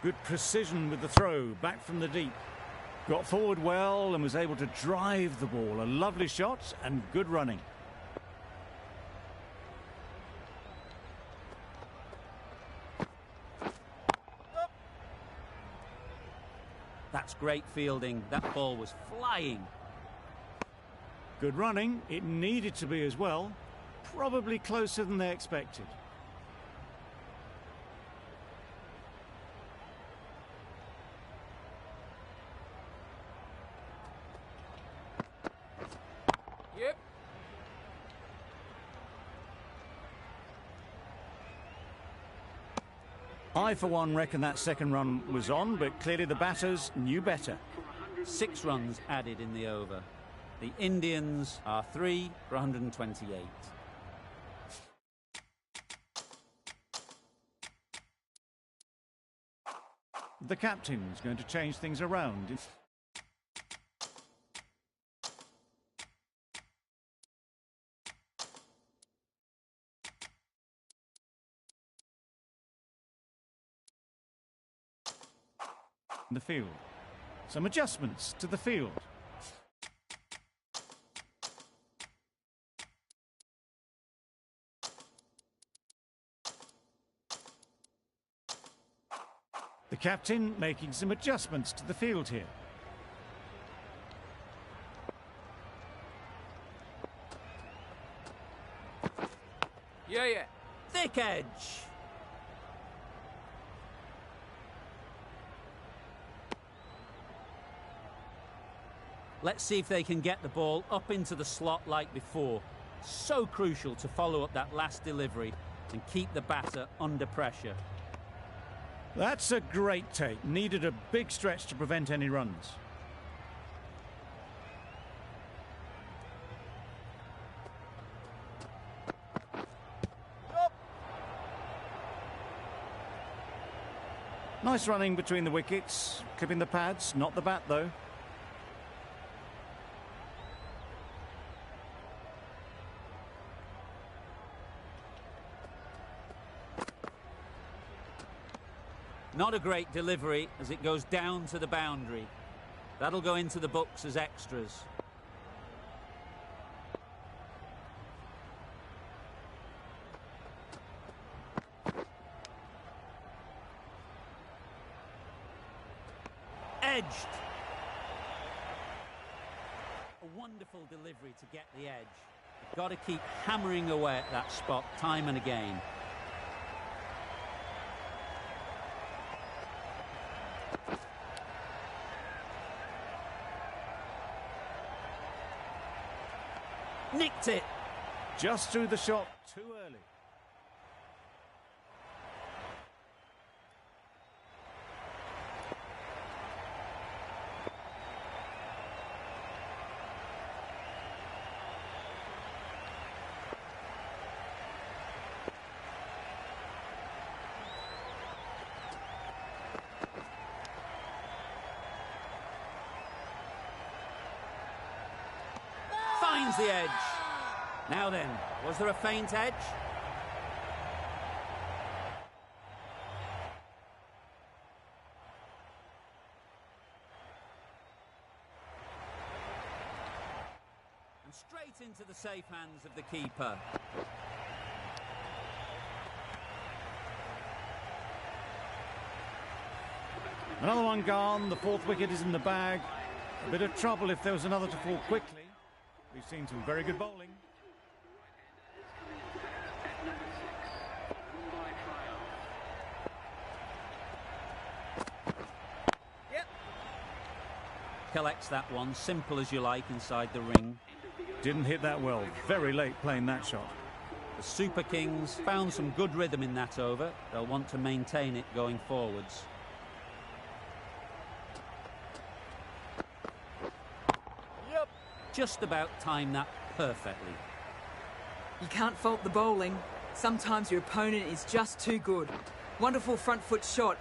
Good precision with the throw, back from the deep. Got forward well and was able to drive the ball. A lovely shot and good running. That's great fielding. That ball was flying. Good running. It needed to be as well. Probably closer than they expected. Yep. I, for one, reckon that second run was on, but clearly the batters knew better. 6 runs added in the over. The Indians are 3 for 128. The captain's going to change things around. In the field. Some adjustments to the field. The captain making some adjustments to the field here. Yeah. Thick edge. Let's see if they can get the ball up into the slot like before. So crucial to follow up that last delivery and keep the batter under pressure. That's a great take. Needed a big stretch to prevent any runs. Nice running between the wickets. Clipping the pads, not the bat though. Not a great delivery as it goes down to the boundary. That'll go into the books as extras. Edged. A wonderful delivery to get the edge. You've got to keep hammering away at that spot time and again. Nicked it. Just threw the shot too early. Finds the edge. Now then, was there a faint edge? And straight into the safe hands of the keeper. Another one gone. The 4th wicket is in the bag. A bit of trouble if there was another to fall quickly. We've seen some very good bowling. Yep. Collects that one, simple as you like, inside the ring. Didn't hit that well. Very late playing that shot. The Super Kings found some good rhythm in that over. They'll want to maintain it going forwards. Just about timed that perfectly. You can't fault the bowling. Sometimes your opponent is just too good. Wonderful front foot shot.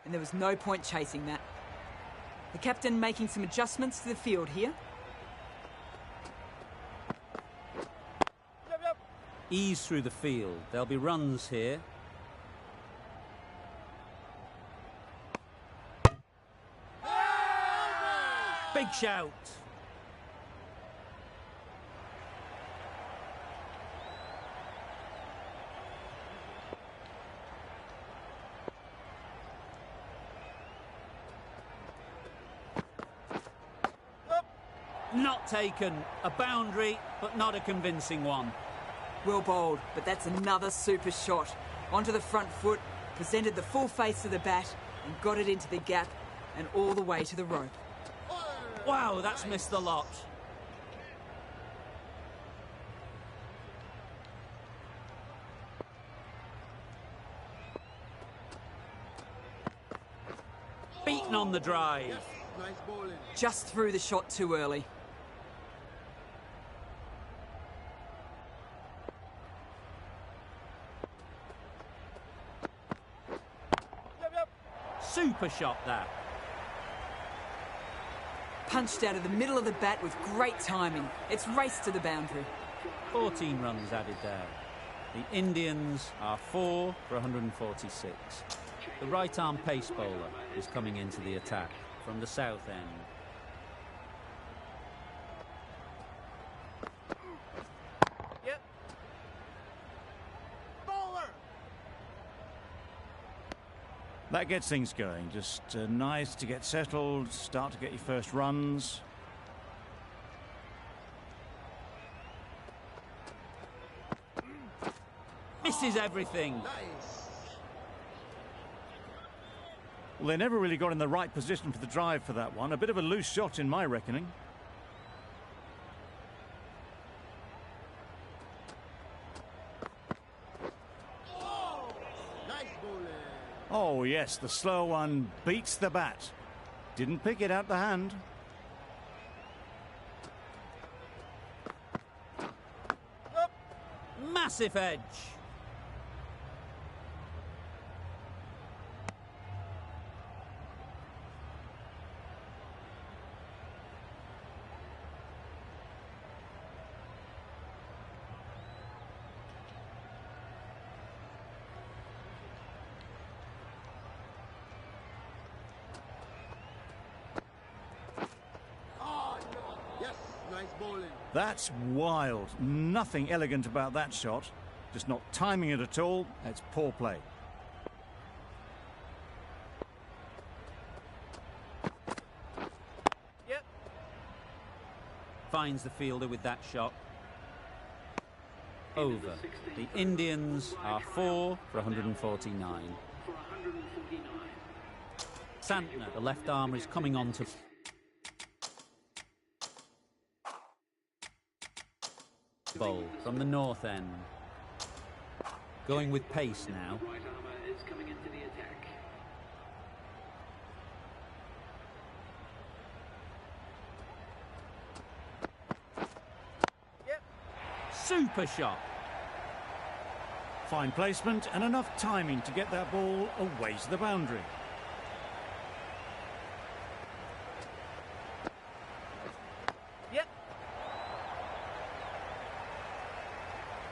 And there was no point chasing that. The captain making some adjustments to the field here. Ease through the field. There'll be runs here. Big shout. Not taken. A boundary, but not a convincing one. Well bowled, but that's another super shot. Onto the front foot, presented the full face of the bat, and got it into the gap, and all the way to the rope. Wow, that's missed the lot. Beaten on the drive. Yes, nice bowling. Just threw the shot too early. Super shot that. Punched out of the middle of the bat with great timing. It's raced to the boundary. 14 runs added there. The Indians are 4 for 146. The right-arm pace bowler is coming into the attack from the south end. Yep. Bowler. That gets things going. Just nice to get settled, start to get your first runs. Misses everything. Nice. Well, they never really got in the right position for the drive for that one. A bit of a loose shot in my reckoning. Nice bowling. Oh, yes, the slow one beats the bat. Didn't pick it out the hand. Massive edge. Yes, nice bowling. That's wild. Nothing elegant about that shot. Just not timing it at all. That's poor play. Yep. Finds the fielder with that shot. Over. The Indians are 4 for 149. Santner, the left armour, is coming on to... bowl from the north end. Going with pace now. Right armour is coming into the attack. Yep. Super shot. Fine placement and enough timing to get that ball away to the boundary. Yep.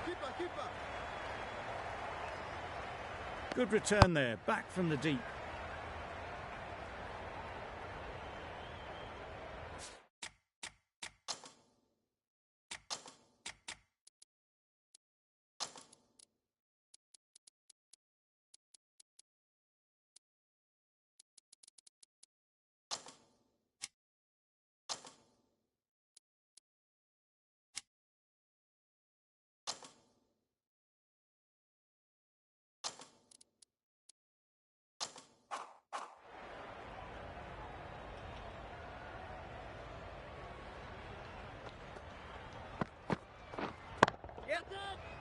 Keeper, keeper. Good return there, back from the deep.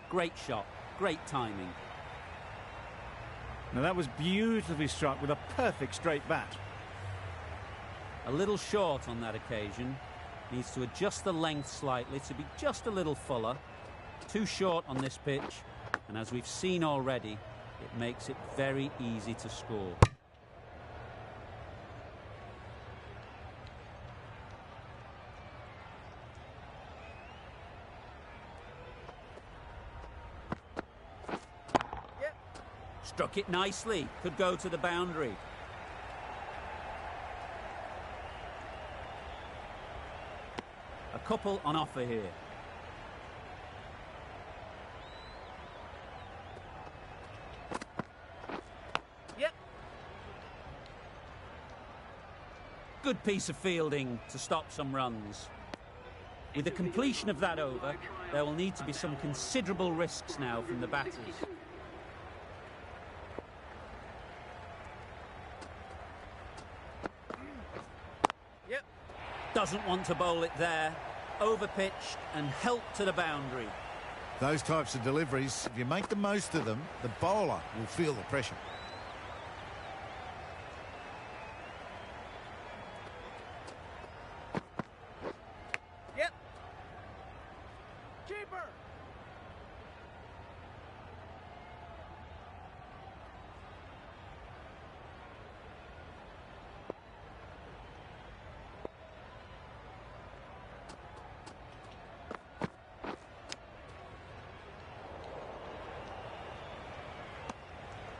Great shot. Great timing. Now that was beautifully struck with a perfect straight bat. A little short on that occasion. Needs to adjust the length slightly to be just a little fuller. Too short on this pitch. And as we've seen already, it makes it very easy to score. Struck it nicely. Could go to the boundary. A couple on offer here. Yep. Good piece of fielding to stop some runs. With the completion of that over, there will need to be some considerable risks now from the batters. Yep. Doesn't want to bowl it there. Overpitched and helped to the boundary. Those types of deliveries, if you make the most of them, the bowler will feel the pressure. Yep. Keeper.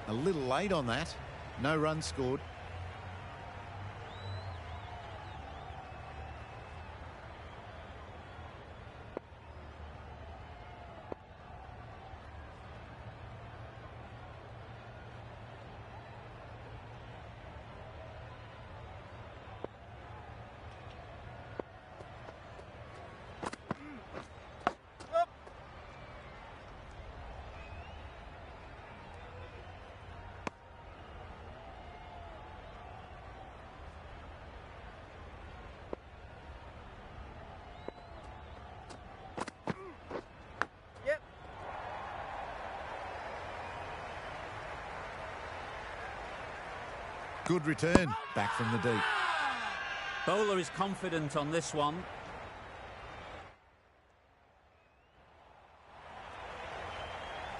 A little late on that. No run scored. Yep. Good return, back from the deep. Bowler is confident on this one.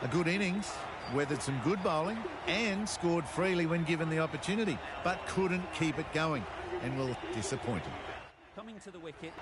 A good innings, weathered some good bowling and scored freely when given the opportunity, but couldn't keep it going and will disappoint him. Coming to the wicket.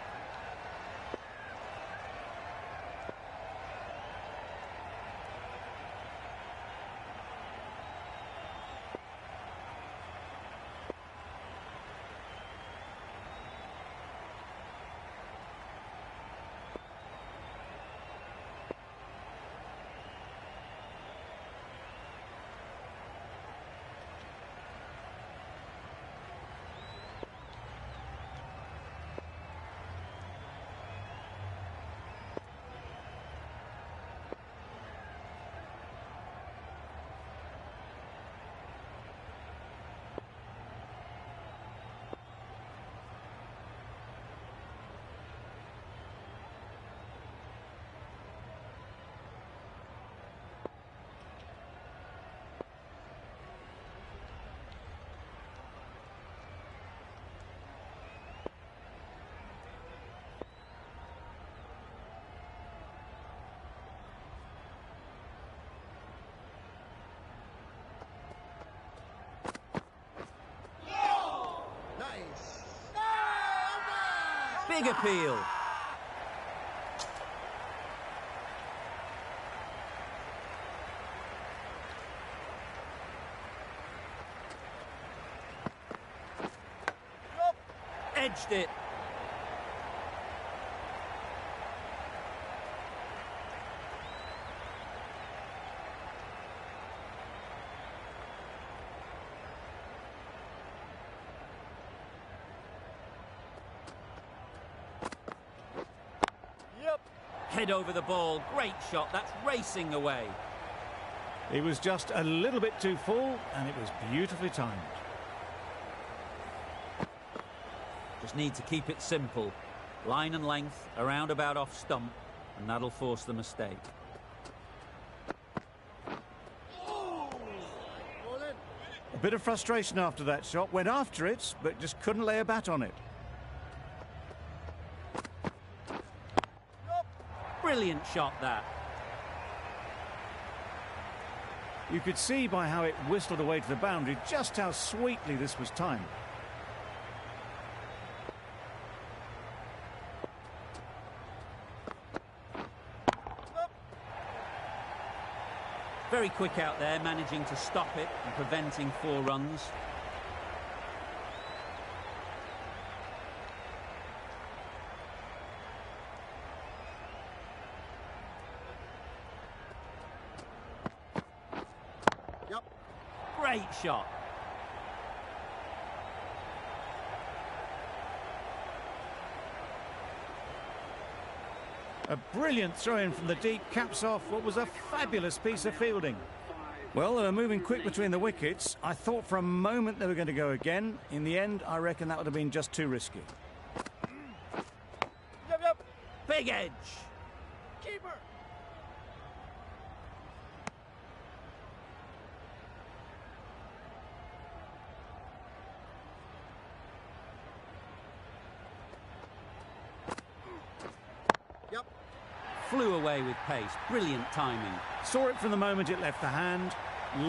Nice. Big appeal. Edged it. Yep. Head over the ball. Great shot. That's racing away. He was just a little bit too full and it was beautifully timed. Just need to keep it simple. Line and length, around about off stump, and that'll force the mistake. A bit of frustration after that shot. Went after it, but just couldn't lay a bat on it. Brilliant shot, that. You could see by how it whistled away to the boundary just how sweetly this was timed. Very quick out there, managing to stop it and preventing 4 runs. Yep. Great shot. A brilliant throw-in from the deep caps off what was a fabulous piece of fielding. Well, they were moving quick between the wickets. I thought for a moment they were going to go again. In the end, I reckon that would have been just too risky. Yep. Big edge. Keeper. Yep. Flew away with pace. Brilliant timing. Saw it from the moment it left the hand,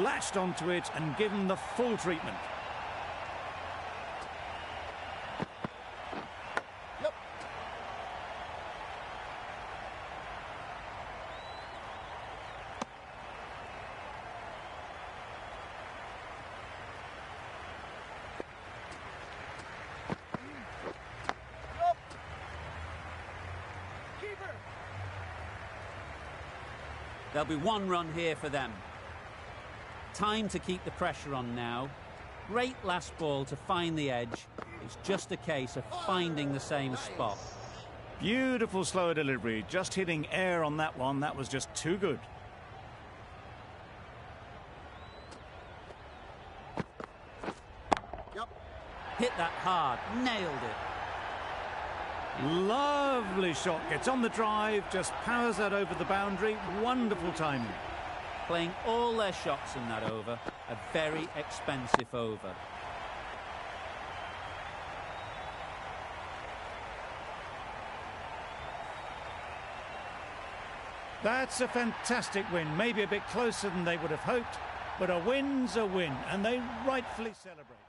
latched onto it and given the full treatment. Yep. Yep. Keeper. There'll be 1 run here for them. Time to keep the pressure on now. Great last ball to find the edge. It's just a case of finding the same spot. Beautiful slower delivery, just hitting air on that one. That was just too good. Yep. Hit that hard, nailed it. Lovely shot, gets on the drive, just powers that over the boundary. Wonderful timing. Playing all their shots in that over. A very expensive over. That's a fantastic win. Maybe a bit closer than they would have hoped, but a win's a win, and they rightfully celebrate.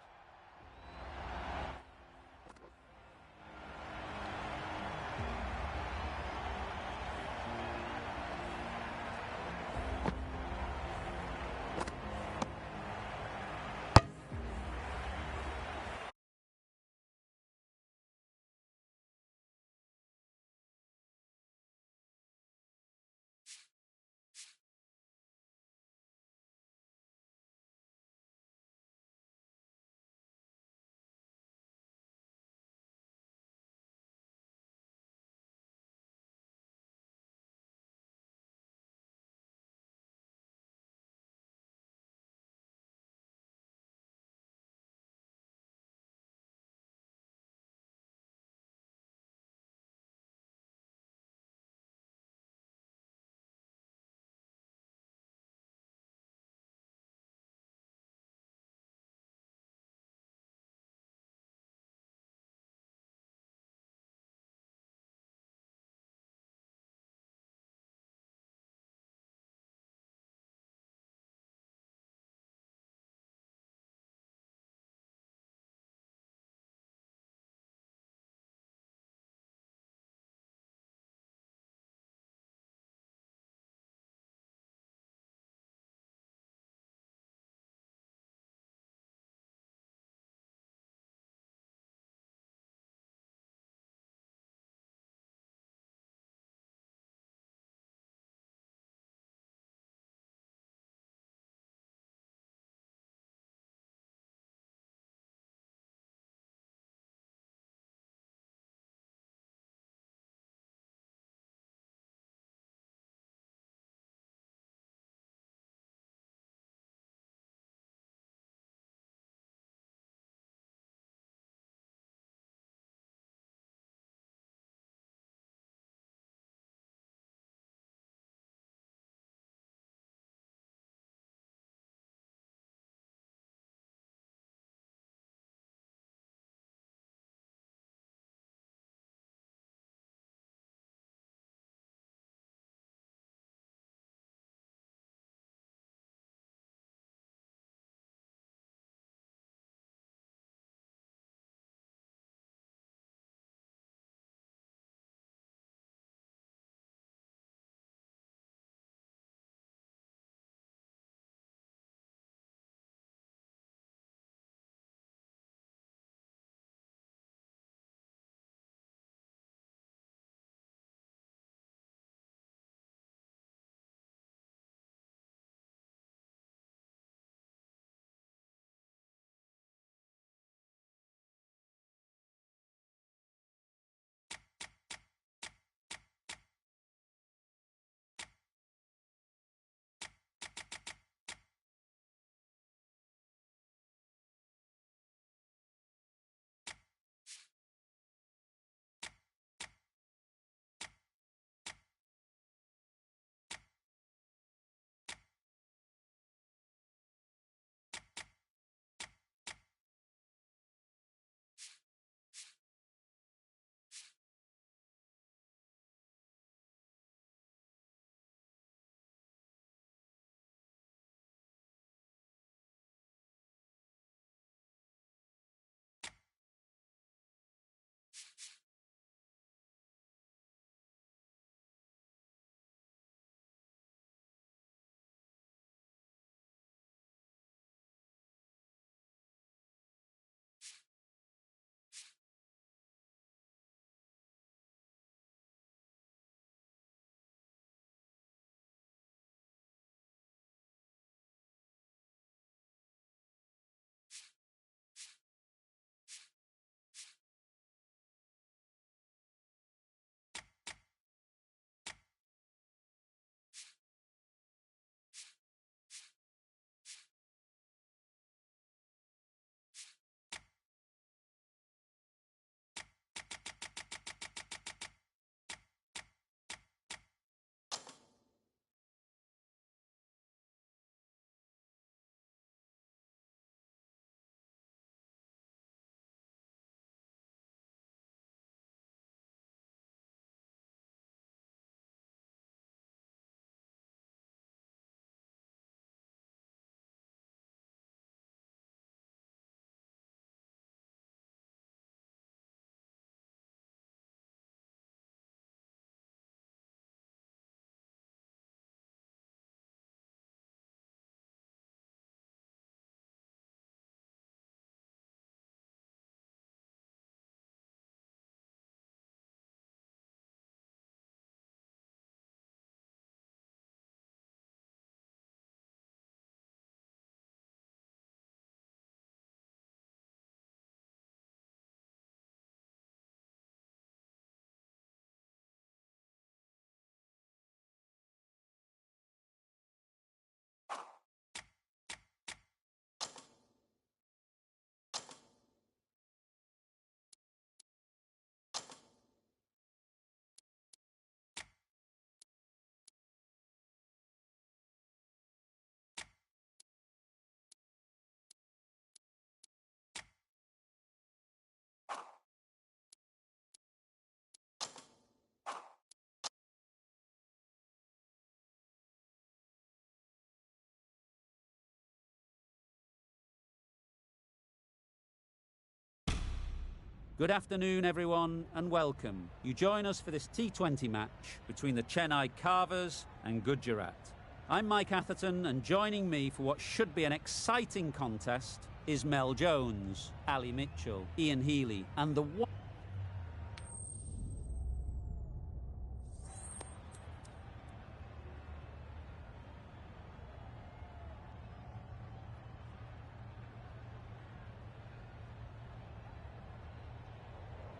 Good afternoon, everyone, and welcome. You join us for this T20 match between the Chennai Carvers and Gujarat. I'm Mike Atherton, and joining me for what should be an exciting contest is Mel Jones, Ali Mitchell, Ian Healy, and the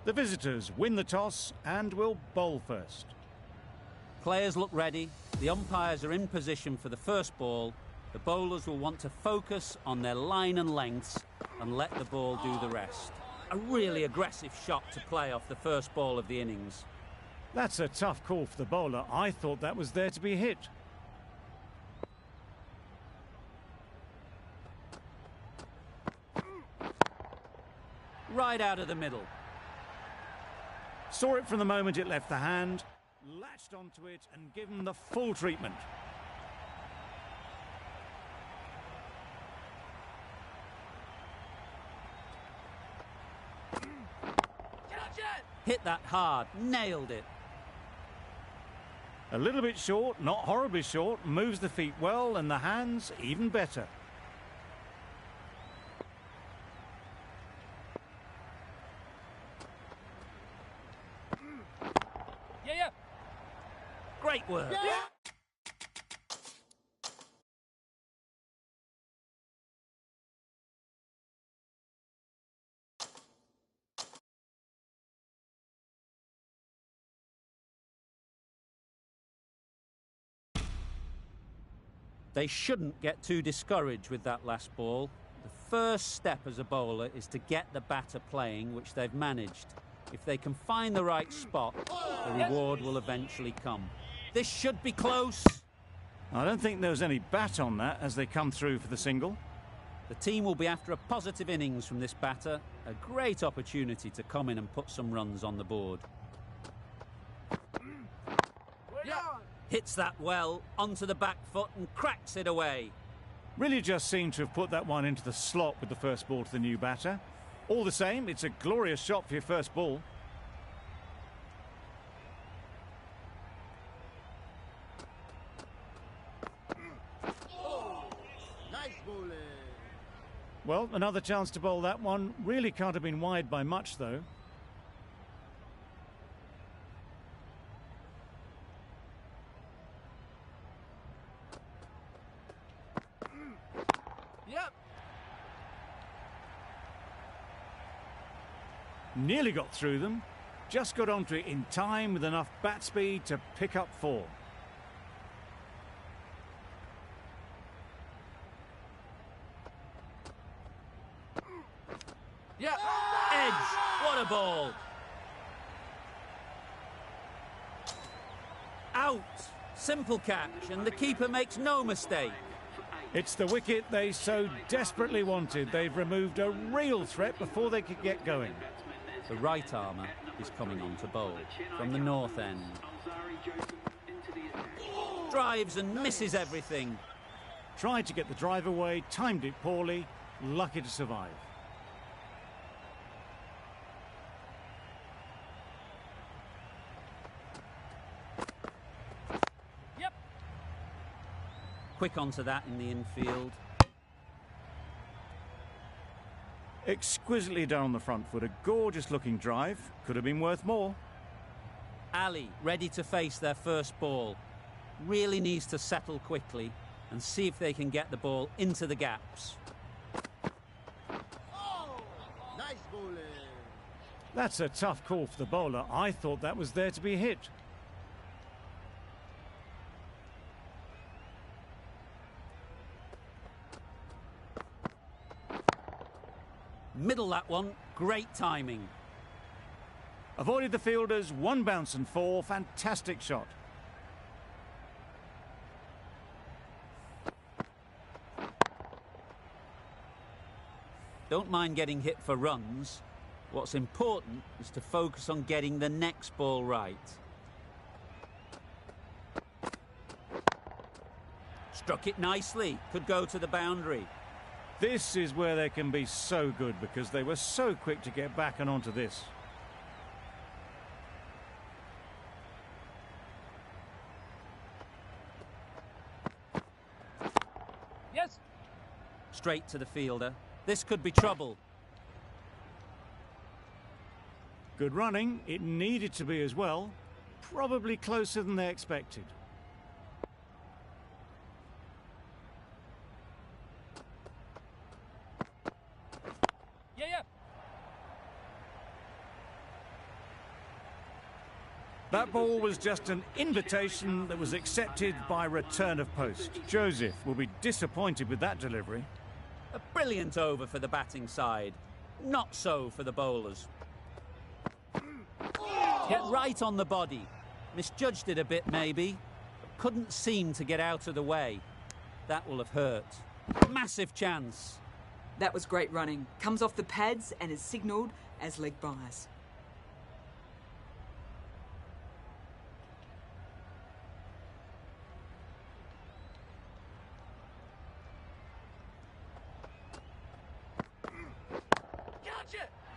The visitors win the toss and will bowl first. players look ready. The umpires are in position for the first ball. The bowlers will want to focus on their line and lengths and let the ball do the rest. A really aggressive shot to play off the first ball of the innings. That's a tough call for the bowler. I thought that was there to be hit. Right out of the middle. Saw it from the moment it left the hand, latched onto it and given the full treatment. Hit that hard, nailed it. A little bit short, not horribly short, moves the feet well and the hands even better. Great work. They shouldn't get too discouraged with that last ball. The first step as a bowler is to get the batter playing, which they've managed. If they can find the right spot, the reward will eventually come. This should be close. I don't think there was any bat on that as they come through for the single. The team will be after a positive innings from this batter. A great opportunity to come in and put some runs on the board. Hits that well, onto the back foot and cracks it away. Really just seemed to have put that one into the slot with the first ball to the new batter. All the same, it's a glorious shot for your first ball. Nice bowling. Well, another chance to bowl that one. Really can't have been wide by much, though. Nearly got through them. Just got onto it in time with enough bat speed to pick up 4. Edge, what a ball. Out, simple catch, and the keeper makes no mistake. It's the wicket they so desperately wanted. They've removed a real threat before they could get going. The right armour is coming on to bowl from the north end. Drives and misses everything. Tried to get the drive away, timed it poorly, lucky to survive. Quick onto that in the infield. Exquisitely done on the front foot. A gorgeous looking drive. Could have been worth more. Ali ready to face their first ball. Really needs to settle quickly and see if they can get the ball into the gaps. Nice bowling. That's a tough call for the bowler. I thought that was there to be hit. Middle that one, great timing. Avoided the fielders, 1 bounce and 4. Fantastic shot. Don't mind getting hit for runs. What's important is to focus on getting the next ball right. Struck it nicely, could go to the boundary. This is where they can be so good because they were so quick to get back and onto this. Yes. Straight to the fielder. This could be trouble. Good running. It needed to be as well. Probably closer than they expected. Yeah. That ball was just an invitation that was accepted by return of post. Joseph will be disappointed with that delivery. A brilliant over for the batting side. Not so for the bowlers. Hit right on the body. Misjudged it a bit, maybe. But couldn't seem to get out of the way. That will have hurt. Massive chance. That was great running. Comes off the pads and is signalled as leg bias.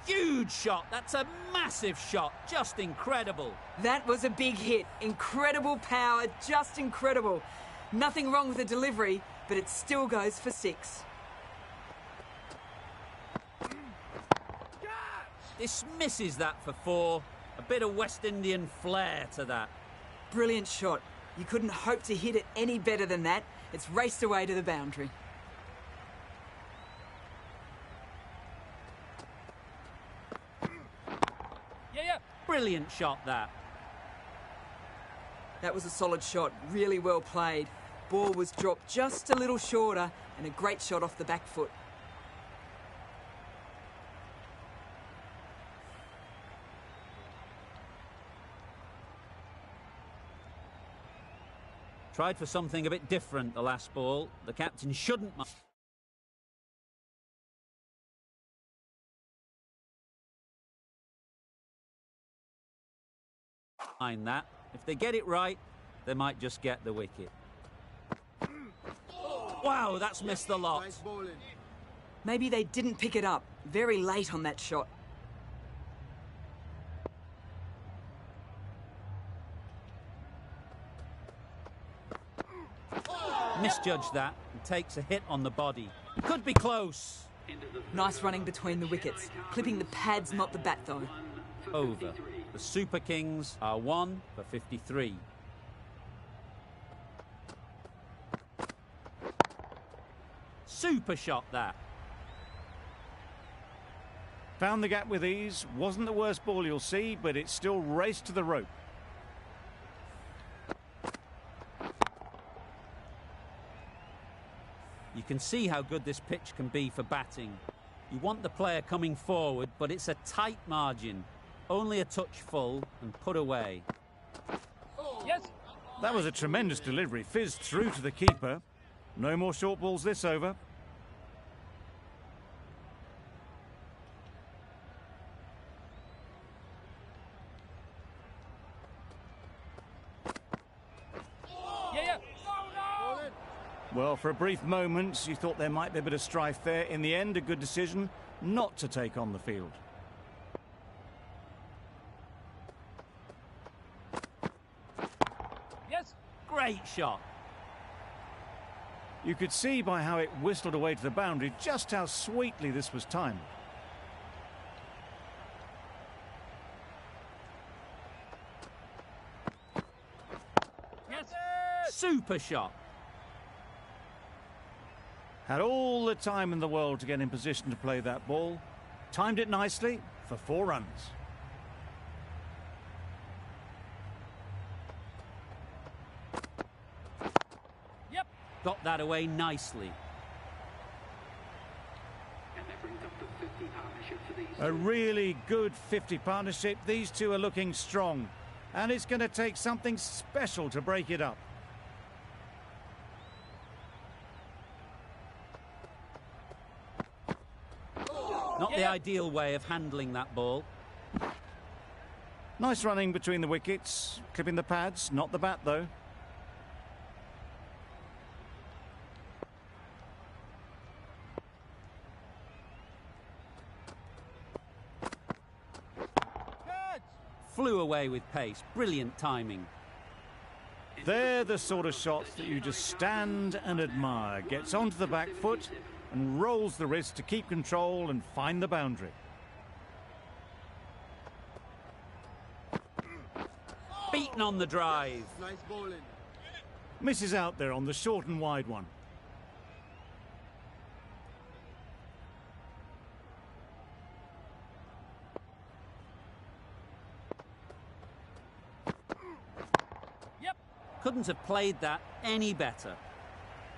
Huge shot. That's a massive shot. Just incredible. That was a big hit. Incredible power, just incredible. Nothing wrong with the delivery, but it still goes for 6. Dismisses that for 4. A bit of West Indian flair to that. Brilliant shot. You couldn't hope to hit it any better than that. It's raced away to the boundary. Brilliant shot, that. That was a solid shot. Really well played. Ball was dropped just a little shorter and a great shot off the back foot. Tried for something a bit different the last ball. The captain shouldn't mind that. If they get it right, they might just get the wicket. Wow, that's missed the lot. Nice bowling. Maybe they didn't pick it up. Very late on that shot. Misjudged that and takes a hit on the body. Could be close. Nice running between the wickets. Clipping the pads, not the bat though. Over. The Super Kings are 1 for 53. Super shot, that. Found the gap with ease. Wasn't the worst ball you'll see, but it still raced to the rope. You can see how good this pitch can be for batting. You want the player coming forward, but it's a tight margin. Only a touch full and put away. Yes. That was a tremendous delivery. Fizzed through to the keeper. No more short balls this over. Well, for a brief moment, you thought there might be a bit of strife there. In the end, a good decision not to take on the field. Yes. Great shot. You could see by how it whistled away to the boundary just how sweetly this was timed. Yes. Super shot. Had all the time in the world to get in position to play that ball. Timed it nicely for 4 runs. Yep. Got that away nicely. A really good 50 partnership. These two are looking strong. And it's going to take something special to break it up. Not the ideal way of handling that ball. Nice running between the wickets. Clipping the pads, not the bat though. flew away with pace. Brilliant timing. They're the sort of shots that you just stand and admire. Gets onto the back foot and rolls the wrist to keep control and find the boundary. Beaten on the drive. Nice bowling. Misses out there on the short and wide one. Couldn't have played that any better.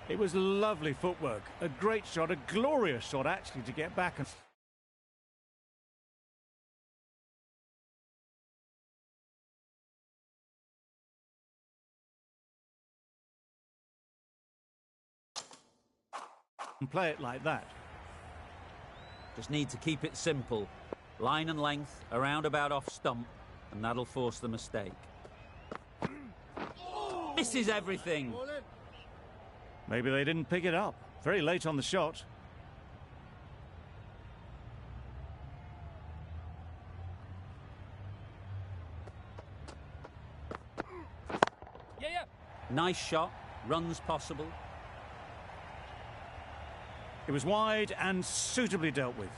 It was lovely footwork. A great shot, a glorious shot actually to get back and... and play it like that. Just need to keep it simple. Line and length, around about off stump, and that'll force the mistake. Misses everything. Maybe they didn't pick it up. Very late on the shot. Nice shot. Runs possible. It was wide and suitably dealt with.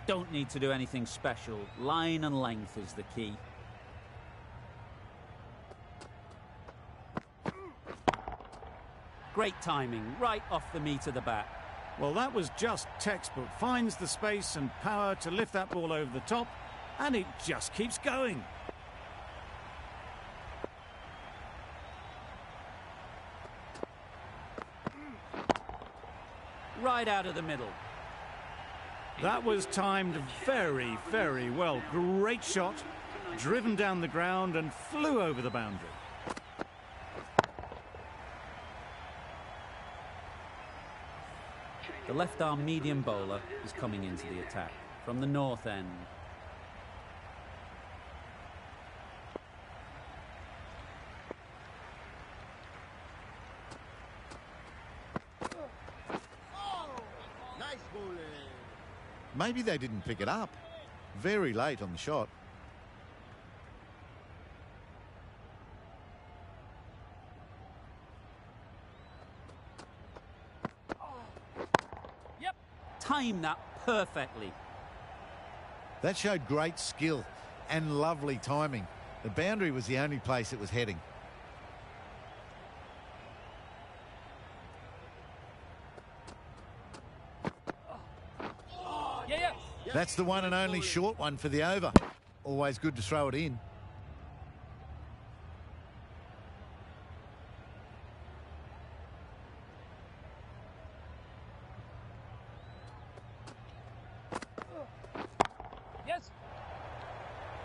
Don't need to do anything special. Line and length is the key. Great timing, right off the meat of the bat. Well, that was just textbook. Finds the space and power to lift that ball over the top, and it just keeps going. Right out of the middle. That was timed very, very well. Great shot, driven down the ground and flew over the boundary. The left-arm medium bowler is coming into the attack from the north end. Nice bowling. Maybe they didn't pick it up. Very late on the shot. Timed that perfectly. That showed great skill and lovely timing. The boundary was the only place it was heading. That's the one and only short one for the over. Always good to throw it in.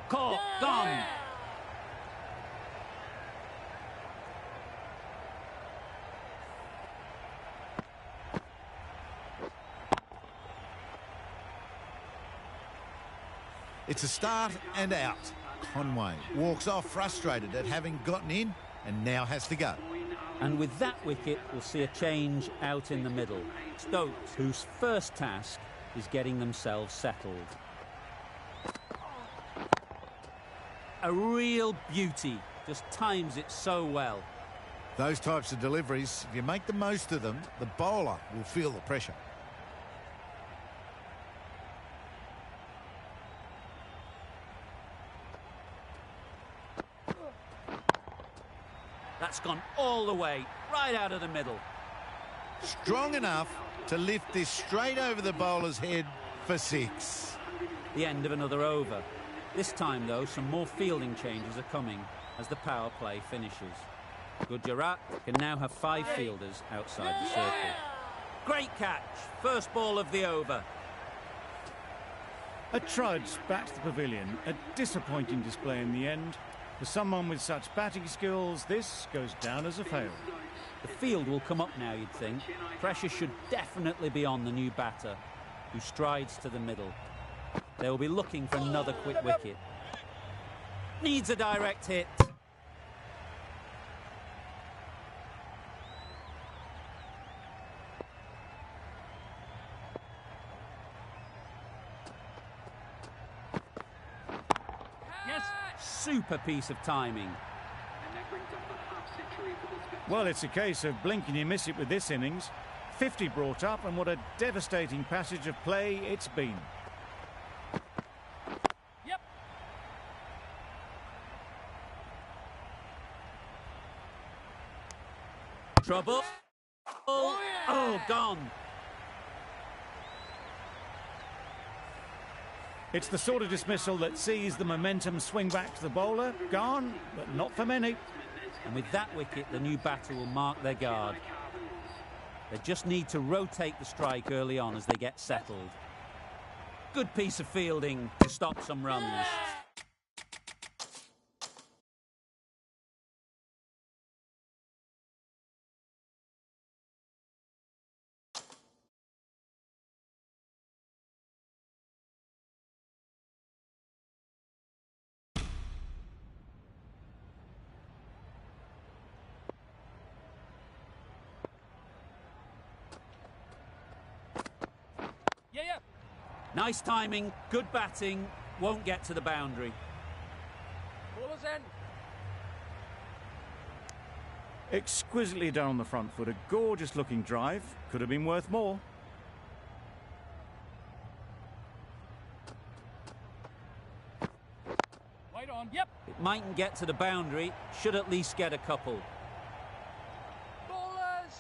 Caught, gone. It's a start and out. Conway walks off frustrated at having gotten in and now has to go. And with that wicket, we'll see a change out in the middle. Stokes, whose first task is getting themselves settled. A real beauty. Just times it so well. Those types of deliveries, if you make the most of them, the bowler will feel the pressure. That's gone all the way, right out of the middle. Strong enough to lift this straight over the bowler's head for 6. The end of another over. This time, though, some more fielding changes are coming as the power play finishes. Gujarat can now have 5 fielders outside the circle. Great catch. First ball of the over. A trudge back to the pavilion. A disappointing display in the end. For someone with such batting skills, this goes down as a fail. The field will come up now, you'd think. Pressure should definitely be on the new batter, who strides to the middle. They will be looking for another quick wicket. Needs a direct hit. super piece of timing. And that brings up the half century for this batsman. Well, it's a case of blink and you miss it with this innings. 50 brought up, and what a devastating passage of play it's been. Yep. Trouble. Oh, gone. It's the sort of dismissal that sees the momentum swing back to the bowler. Gone, but not for many. And with that wicket, the new batter will mark their guard. They just need to rotate the strike early on as they get settled. Good piece of fielding to stop some runs. Yeah. Nice timing, good batting, won't get to the boundary. Ballers in. Exquisitely done on the front foot. A gorgeous looking drive. Could have been worth more. Wait on. Yep. It mightn't get to the boundary, should at least get a couple. Ballers.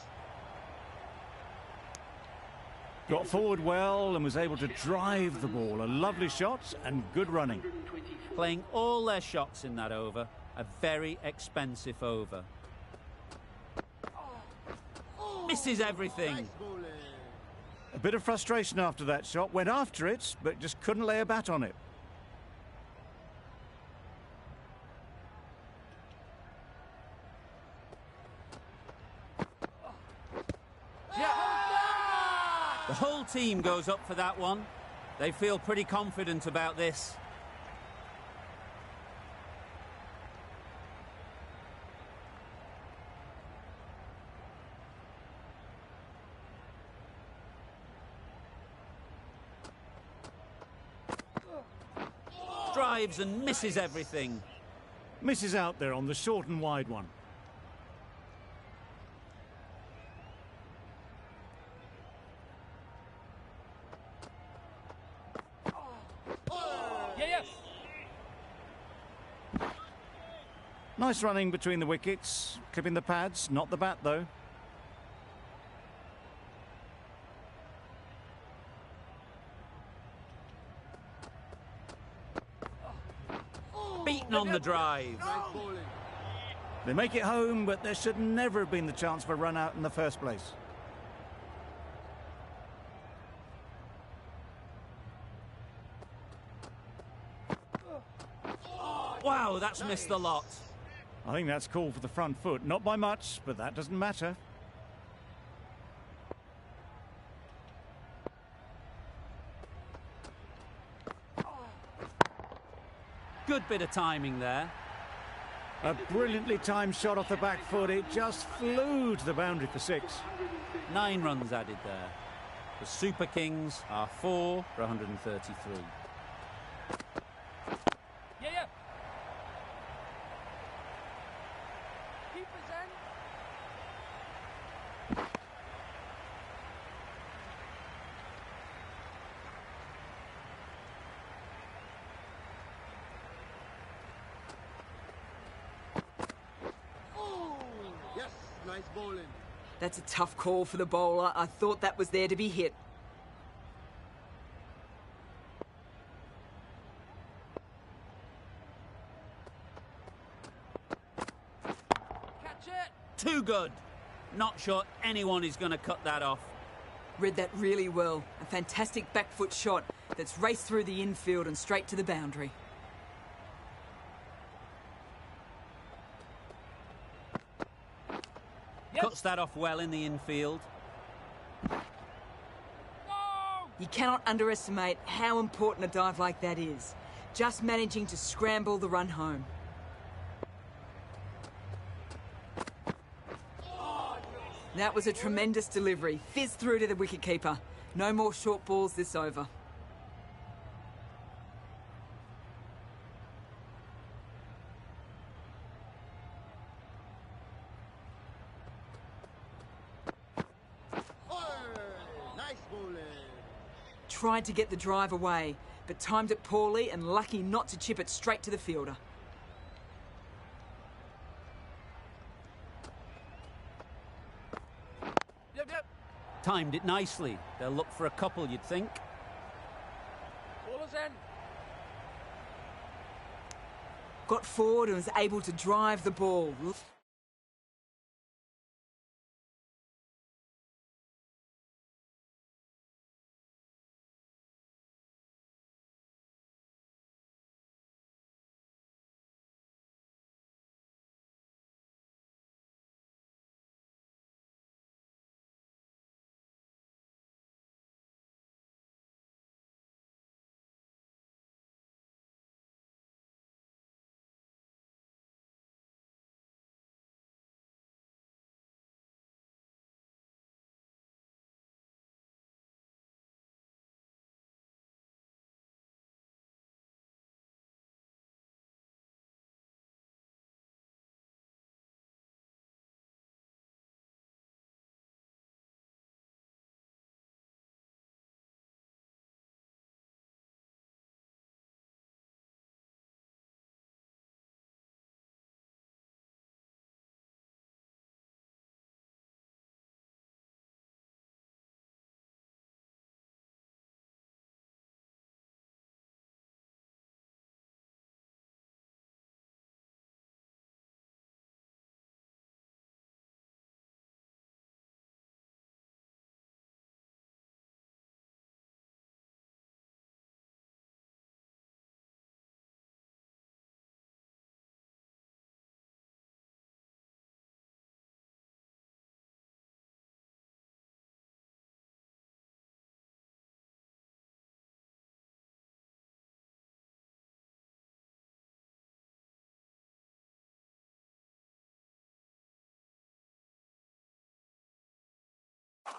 Got forward well and was able to drive the ball. A lovely shot and good running. Playing all their shots in that over. A very expensive over. Misses everything. Nice bowling. A bit of frustration after that shot. Went after it, but just couldn't lay a bat on it. The whole team goes up for that one. They feel pretty confident about this. Drives and misses everything. Misses out there on the short and wide one. Yeah. Nice running between the wickets. Clipping the pads, not the bat though. Beaten on the drive. Nice bowling. They make it home, but there should never have been the chance for a run out in the first place. Wow, that's missed the lot. I think that's called for the front foot. Not by much, but that doesn't matter. Good bit of timing there. A brilliantly timed shot off the back foot. It just flew to the boundary for 6. 9 runs added there. The Super Kings are 4 for 133. Yeah. Keepers in. Yes, nice bowling. That's a tough call for the bowler. I thought that was there to be hit. Catch it. Too good. Not sure anyone is going to cut that off. Read that really well. A fantastic back foot shot that's raced through the infield and straight to the boundary. Yep. Cuts that off well in the infield. No. You cannot underestimate how important a dive like that is. Just managing to scramble the run home. That was a tremendous delivery. Fizzed through to the wicketkeeper. No more short balls this over. bowling. Tried to get the drive away, but timed it poorly and lucky not to chip it straight to the fielder. Yep, yep. Timed it nicely. They'll look for a couple, you'd think. Ballers in. Got forward and was able to drive the ball.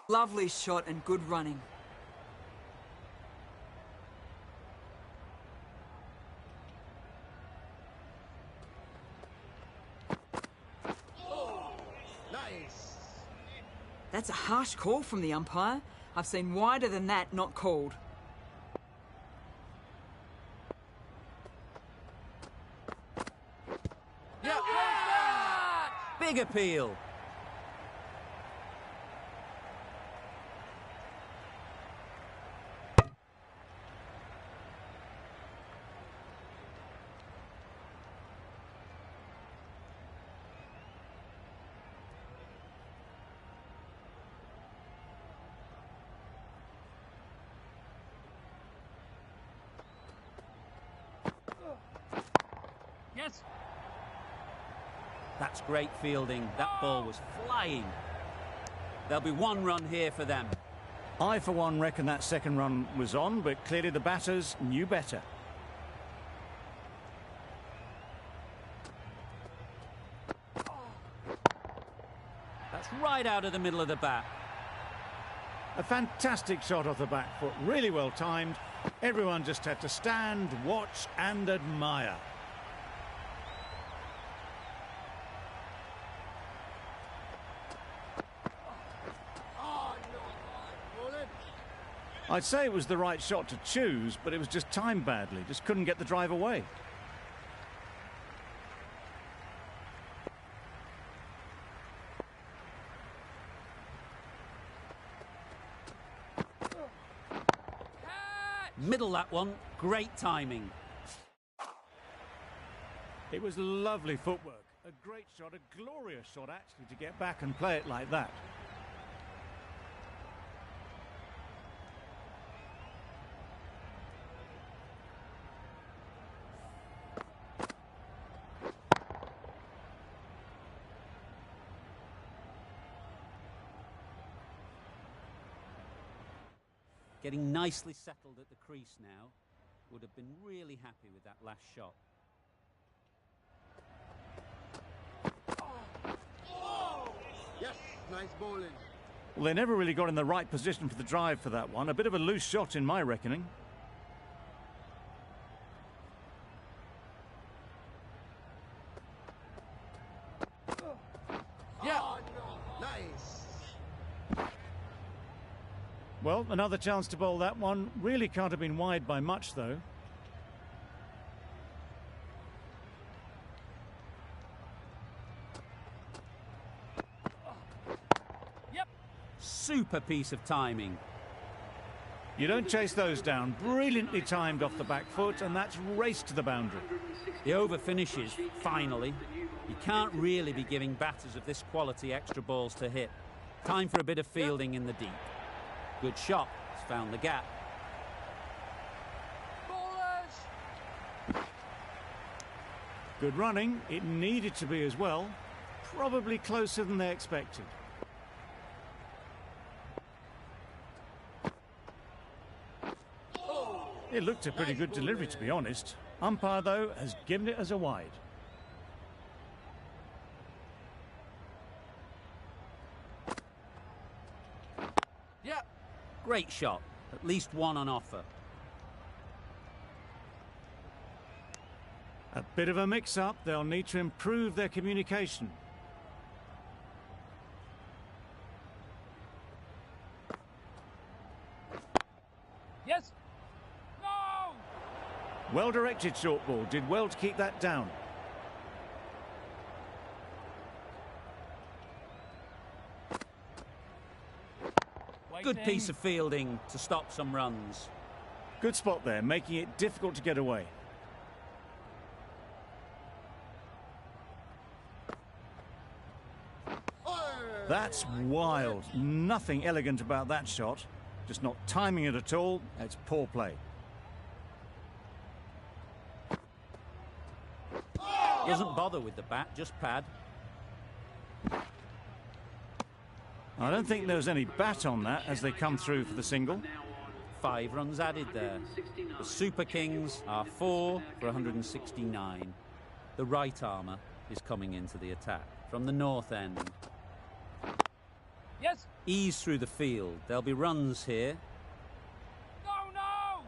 Lovely shot and good running. Nice. That's a harsh call from the umpire. I've seen wider than that not called. Yeah, close that! Big appeal. Yes. That's great fielding. That ball was flying. There'll be one run here for them. I, for one, reckon that second run was on, but clearly the batters knew better. That's right out of the middle of the bat. A fantastic shot off the back foot, really well timed. Everyone just had to stand, watch and admire. Oh, no. Bowling. I'd say it was the right shot to choose, but it was just timed badly. Just couldn't get the drive away. Middle that one. Great timing. It was lovely footwork. A great shot, a glorious shot actually to get back and play it like that. Getting nicely settled at the crease now. Would have been really happy with that last shot. Yes, nice bowling. Well, they never really got in the right position for the drive for that one. A bit of a loose shot in my reckoning. Yeah. Oh, no. Nice. Well, another chance to bowl that one. Really can't have been wide by much, though. Yep. Super piece of timing. You don't chase those down. Brilliantly timed off the back foot, and that's raced to the boundary. The over finishes, finally. You can't really be giving batters of this quality extra balls to hit. Time for a bit of fielding in the deep. Good shot. It's found the gap. Ballers! Good running. It needed to be as well. Probably closer than they expected. It looked a pretty good delivery, to be honest. Umpire, though, has given it as a wide. Yep. Great shot. At least one on offer. A bit of a mix-up. They'll need to improve their communication. Yes. No! Well-directed short ball. Did well to keep that down. Good piece of fielding to stop some runs. Good spot there, making it difficult to get away. That's wild. Nothing elegant about that shot. Just not timing it at all. It's poor play. Doesn't bother with the bat, just pad. I don't think there was any bat on that as they come through for the single. 5 runs added there. The Super Kings are 4 for 169. The right armour is coming into the attack from the north end. Yes. Ease through the field. There'll be runs here. No!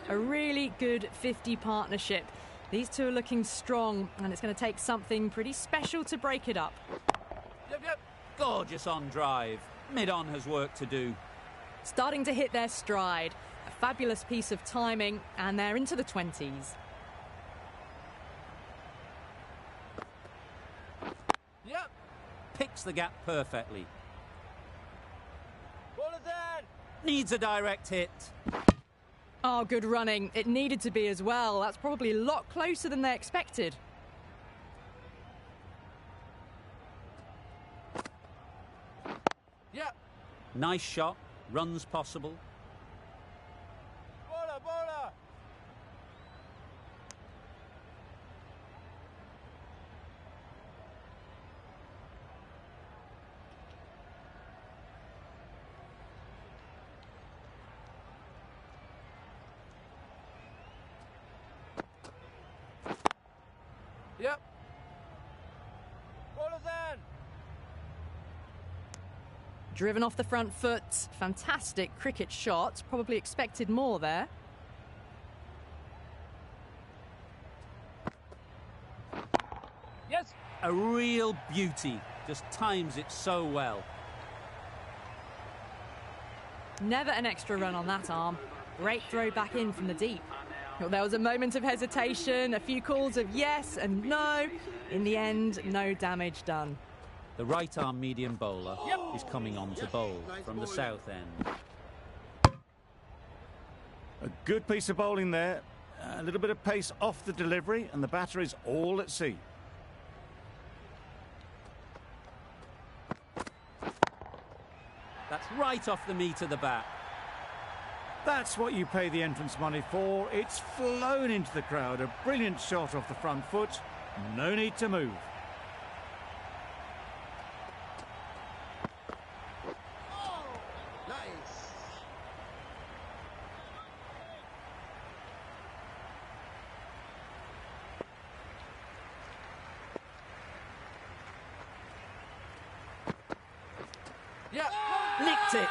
A really good 50 partnership. These two are looking strong, and it's going to take something pretty special to break it up. Yep. Gorgeous on drive. Mid-on has work to do. Starting to hit their stride. A fabulous piece of timing, and they're into the 20s. Yep. Picks the gap perfectly. Ballers in! Needs a direct hit. Oh, good running. It needed to be as well. That's probably a lot closer than they expected. Yep. Nice shot. Runs possible. Baller! Yep. Ballers in! Driven off the front foot. Fantastic cricket shot. Probably expected more there. Yes. A real beauty. Just times it so well. Never an extra run on that arm. Great throw back in from the deep. Well, there was a moment of hesitation, a few calls of yes and no. In the end, no damage done. The right arm medium bowler is coming on to bowl from the south end. A good piece of bowling there. A little bit of pace off the delivery, and the batter is all at sea. That's right off the meat of the bat. That's what you pay the entrance money for. It's flown into the crowd. A brilliant shot off the front foot. No need to move. Nice. Yep. Nicked it.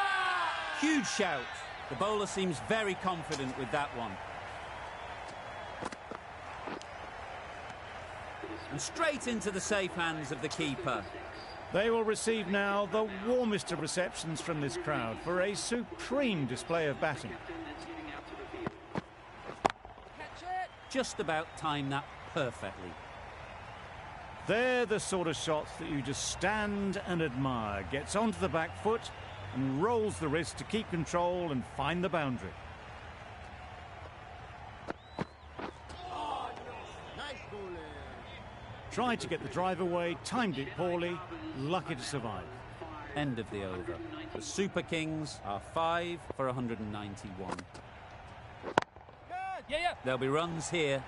Huge shout. The bowler seems very confident with that one. And straight into the safe hands of the keeper. They will receive now the warmest of receptions from this crowd for a supreme display of batting. Catch it. Just about timed that perfectly. They're the sort of shots that you just stand and admire. Gets onto the back foot and rolls the wrist to keep control and find the boundary. Nice bowling. Tried to get the drive away, timed it poorly, lucky to survive. End of the over. The Super Kings are 5 for 191. Yeah. There'll be runs here.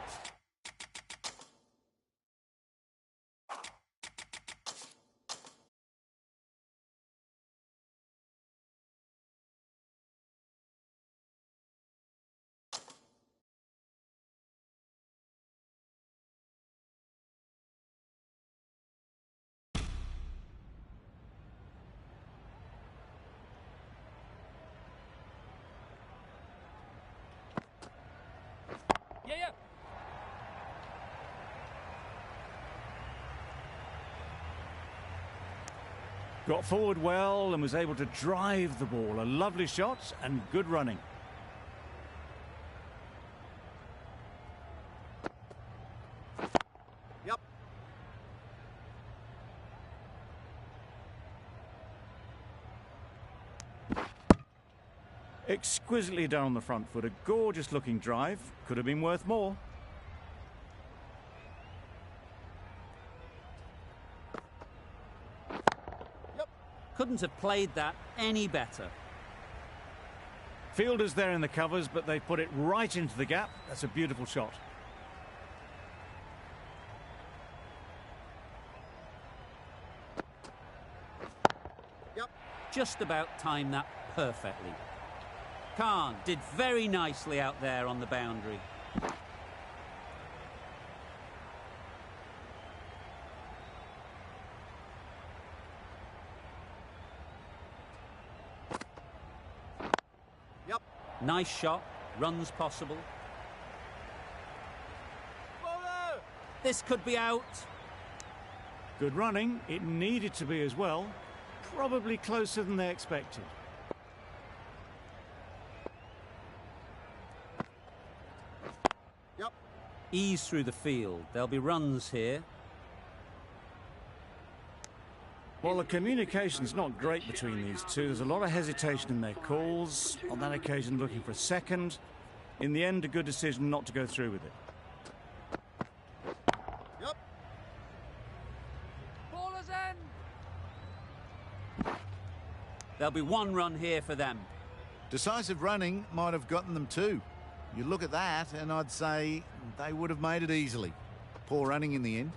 Yeah. Got forward well and was able to drive the ball. A lovely shot and good running. Yep. Exquisitely done on the front foot. A gorgeous looking drive. Could have been worth more. Couldn't have played that any better. Fielders there in the covers, but they put it right into the gap. That's a beautiful shot. Yep. Just about timed that perfectly. Khan did very nicely out there on the boundary. Yep. Nice shot, runs possible. Bowler. This could be out. Good running. It needed to be as well. Probably closer than they expected. Yep. Ease through the field. There'll be runs here. Well, the communication's not great between these two. There's a lot of hesitation in their calls. On that occasion, looking for a second. In the end, a good decision not to go through with it. Yep. Bowler's end. There'll be one run here for them. Decisive running might have gotten them too. You look at that and I'd say they would have made it easily. Poor running in the end.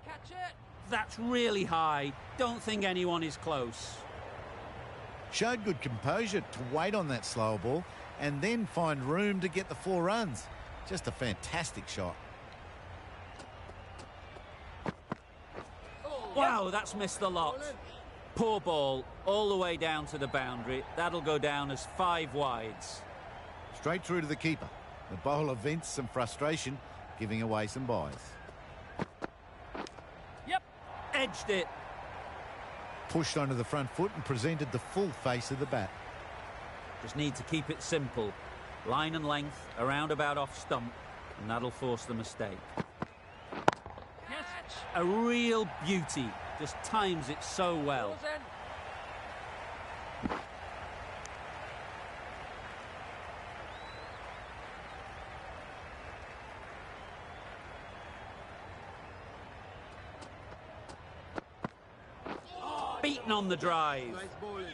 Catch it. That's really high. Don't think anyone is close. Showed good composure to wait on that slower ball and then find room to get the 4 runs. Just a fantastic shot. Wow, that's missed the lot. Poor ball, all the way down to the boundary. That'll go down as 5 wides. Straight through to the keeper. The bowler vents some frustration, giving away some byes. Yep. Edged it. Pushed onto the front foot and presented the full face of the bat. Just need to keep it simple. Line and length, around about off stump, and that'll force the mistake. Catch. A real beauty. Just times it so well. Bowler's end. Beaten on the drive. Nice bowling.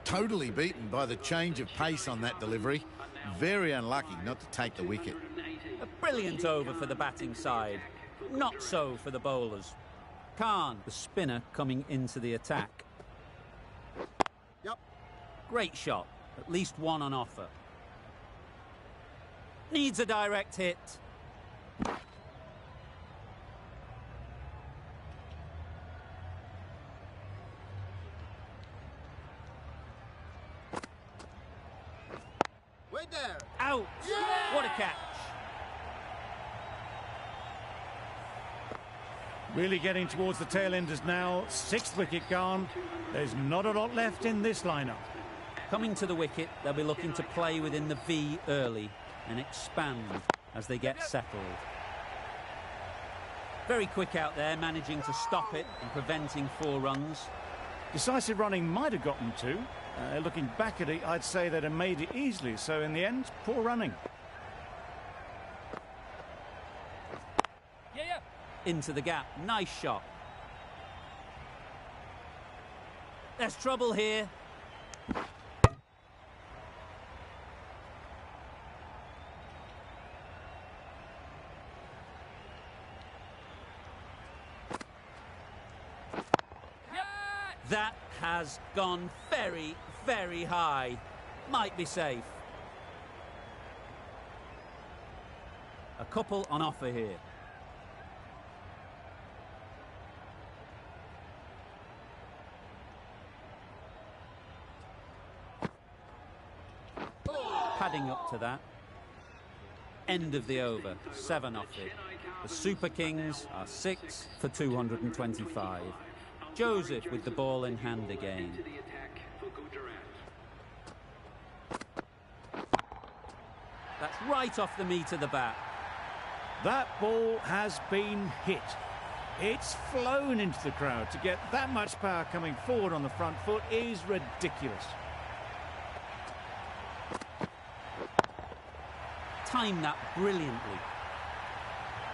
Totally beaten by the change of pace on that delivery. Very unlucky not to take the wicket. A brilliant over for the batting side. Not so for the bowlers. Khan, the spinner, coming into the attack. Yep. Great shot. At least one on offer. Needs a direct hit. Wait there. Out. What a catch. Really getting towards the tail enders now. 6th wicket gone. There's not a lot left in this lineup. Coming to the wicket, they'll be looking to play within the V early and expand as they get settled. Very quick out there, managing to stop it and preventing 4 runs. Decisive running might have gotten 2. Looking back at it, I'd say they'd have made it easily. So in the end, poor running. Yeah, yeah. Into the gap. Nice shot. There's trouble here. That has gone very, very high. Might be safe. A couple on offer here. Padding up to that. End of the over. 7 off it. The Super Kings are 6 for 225. Joseph with the ball in hand again. That's right off the meat of the bat. That ball has been hit. It's flown into the crowd. To get that much power coming forward on the front foot is ridiculous. Timed that brilliantly.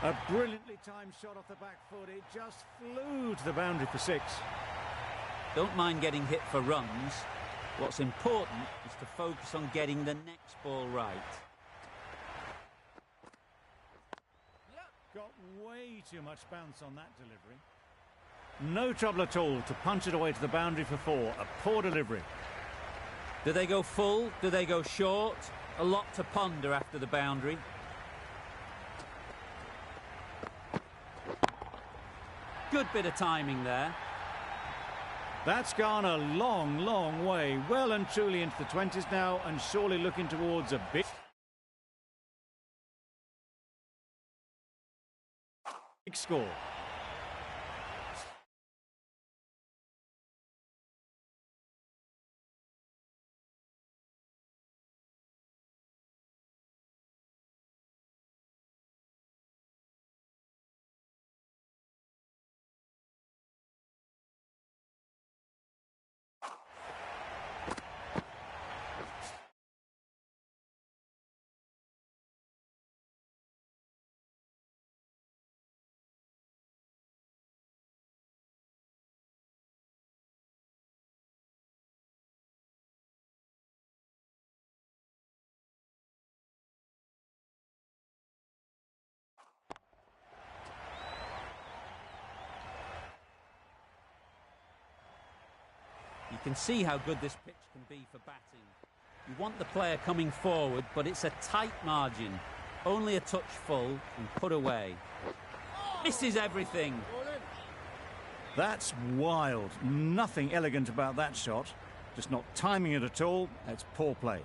A brilliantly timed shot off the back foot. It just flew to the boundary for 6. Don't mind getting hit for runs. What's important is to focus on getting the next ball right. Got way too much bounce on that delivery. No trouble at all to punch it away to the boundary for 4. A poor delivery. Do they go full? Do they go short? A lot to ponder after the boundary. Good bit of timing there. That's gone a long, long way. Well and truly into the 20s now, and surely looking towards a big score. You can see how good this pitch can be for batting. You want the player coming forward, but it's a tight margin. Only a touch full and put away. Misses everything. That's wild. Nothing elegant about that shot. Just not timing it at all. It's poor play.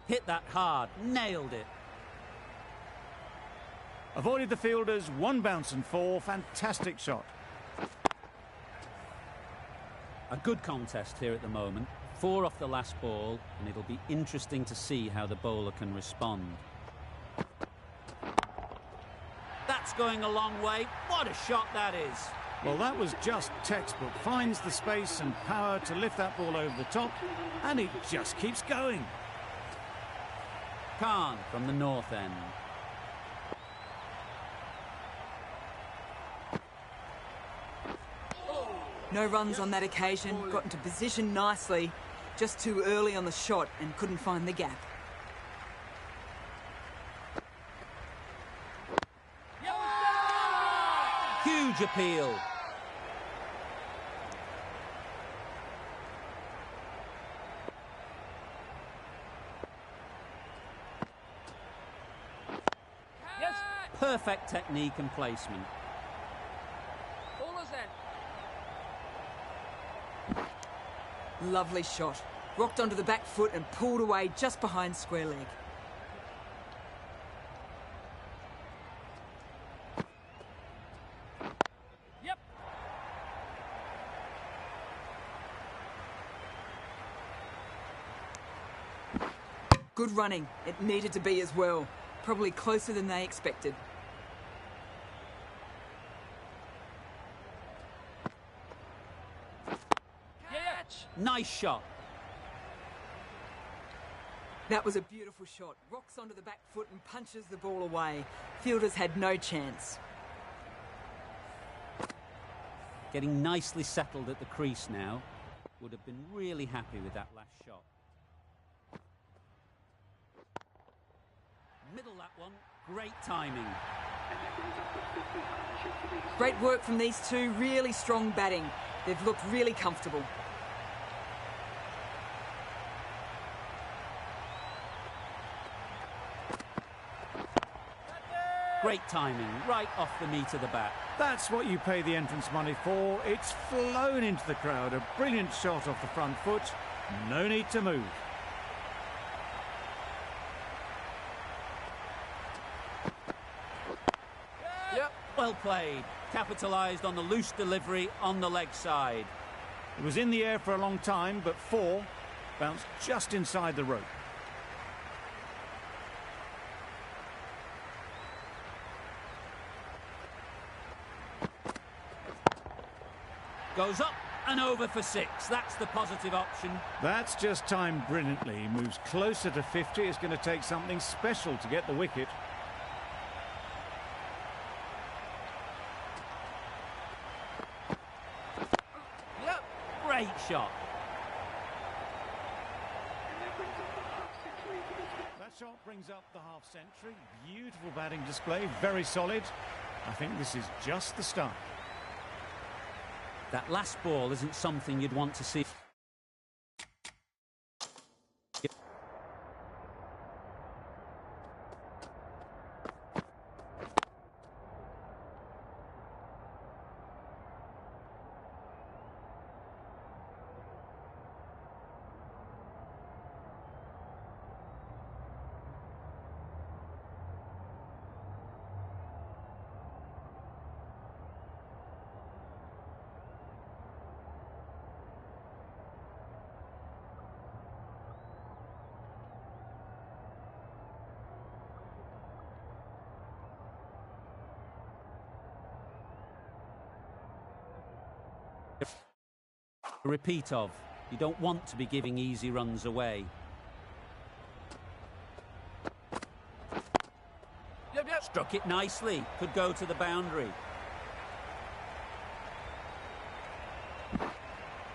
Hit that hard. Nailed it. Avoided the fielders. 1 bounce and 4. Fantastic shot. A good contest here at the moment. 4 off the last ball, and it'll be interesting to see how the bowler can respond. That's going a long way. What a shot that is. Well, that was just textbook. Finds the space and power to lift that ball over the top, and it just keeps going. Khan from the north end. No runs on that occasion. Got into position nicely. Just too early on the shot and couldn't find the gap. Huge appeal. Yes. Perfect technique and placement. Ballers then. Lovely shot. rocked onto the back foot and pulled away just behind square leg. Yep. Good running. It needed to be as well. Probably closer than they expected. Catch. Nice shot. That was a beautiful shot. Rocks onto the back foot and punches the ball away. Fielders had no chance. Getting nicely settled at the crease now. Would have been really happy with that last shot. Middle that one. Great timing. Great work from these two. Really strong batting. They've looked really comfortable. Great timing, right off the meat of the bat. That's what you pay the entrance money for. It's flown into the crowd. A brilliant shot off the front foot. No need to move. Yep. Well played. Capitalised on the loose delivery on the leg side. It was in the air for a long time, but 4 bounced just inside the rope. Goes up and over for 6. That's the positive option. That's just timed brilliantly. He moves closer to 50. It's going to take something special to get the wicket. Yep. Great shot. That shot brings up the half century. Beautiful batting display, very solid. I think this is just the start. That last ball isn't something you'd want to see. A repeat of. You don't want to be giving easy runs away. Yep. Struck it nicely. Could go to the boundary.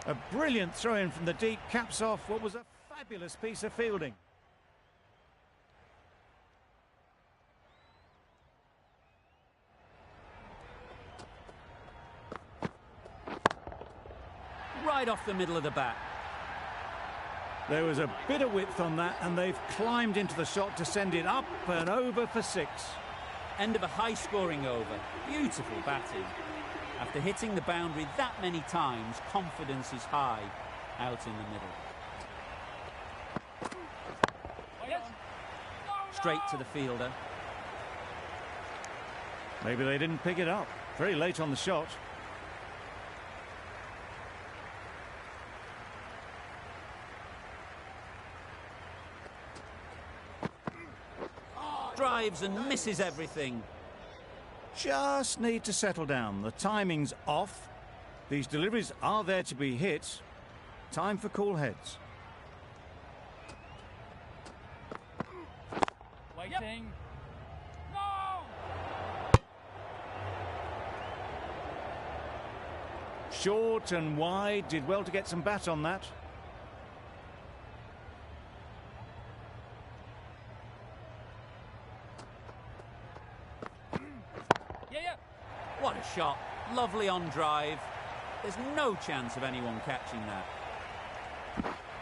A brilliant throw-in from the deep caps off what was a fabulous piece of fielding. Right off the middle of the bat. There was a bit of width on that, and they've climbed into the shot to send it up and over for 6. End of a high-scoring over. Beautiful batting. After hitting the boundary that many times, confidence is high out in the middle. Yes. Straight to the fielder. Maybe they didn't pick it up. Very late on the shot. Drives and misses everything. Just need to settle down. The timing's off. These deliveries are there to be hit. Time for cool heads. Waiting. No! Short and wide. Did well to get some bat on that. Yeah. What a shot. Lovely on drive. There's no chance of anyone catching that.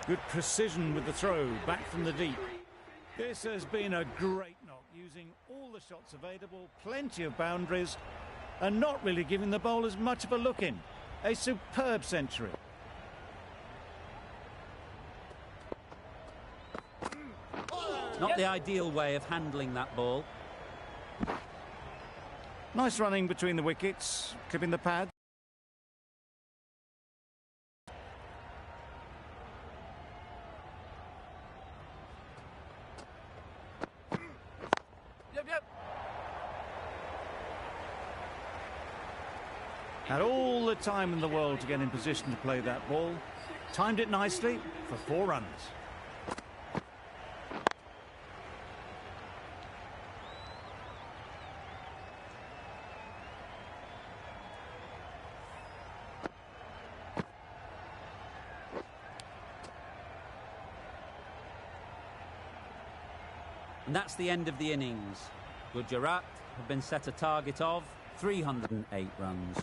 Good precision with the throw back from the deep. This has been a great knock, using all the shots available, plenty of boundaries, and not really giving the bowlers much of a look in. A superb century. Not the ideal way of handling that ball. Nice running between the wickets, clipping the pad. Yep. Had all the time in the world to get in position to play that ball. Timed it nicely for 4 runs. And that's the end of the innings. Gujarat have been set a target of 308 runs.